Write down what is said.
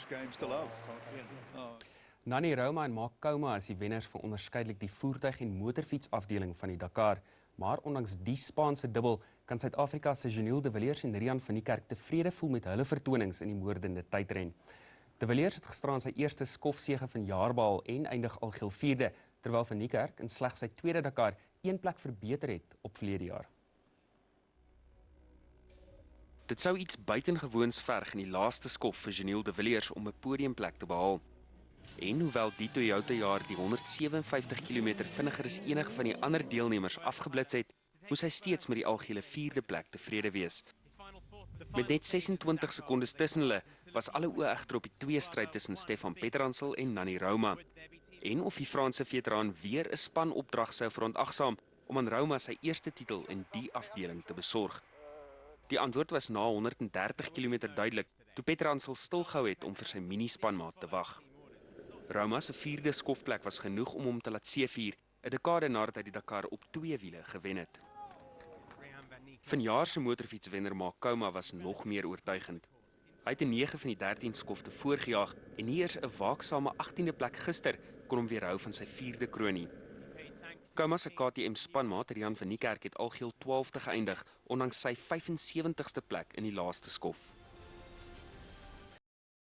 game still out. Nani Rouma en Mark Kouma is die wenners van onderskeidelik die voertuig- en motorfietsafdeling van die Dakar. Maar ondanks die Spaanse dubbel kan Suid-Afrika se Janiel de Villiers en Rian van Niekerk tevrede voel met hulle vertonings in die moordende tydren. De Villiers het gisteraan sy eerste skofsege van jaar behaal en eindig algeheel 4de, terwyl van Niekerk in slegs sy tweede Dakar 1 plek verbeter het op verlede jaar. Dit sou iets buitengewoons verg in die laaste skof vir Janiel de Villiers om 'n podiumplek te behaal. En hoewel die Toyota jaar die 157 km vinniger as enige van die ander deelnemers afgeblits het, moes hy steeds met die algehele 4de plek tevrede wees. Met net 26 sekondes tussen hulle was alle oë egter op die tweestryd tussen Stefan Petransel en Nani Rouma. En of die Franse veteraan weer 'n spanopdrag sou verontagsaam om aan Rouma sy eerste titel in die afdeling te besorg. Die antwoord was na 130 km duidelik, toe Petransel stilgehou het om vir sy minispanmaat te wag. Rouma se 4de skofplek was genoeg om hom te laat seevier, 'n dekade nadat hy die Dakar op 2 wiele gewen het. Vanjaar se motorfietswenner Mark Kouma was nog meer oortuigend. Hy het 'n 9 van die 13 skofte voorgejaag en nie eers 'n waaksame 18de plek gister kon hom weerhou van sy 4de kroon. Kouma se KTM spanmaat Rian van Niekerk het algeheel 12de geëindig, ondanks sy 75ste plek in die laaste skof.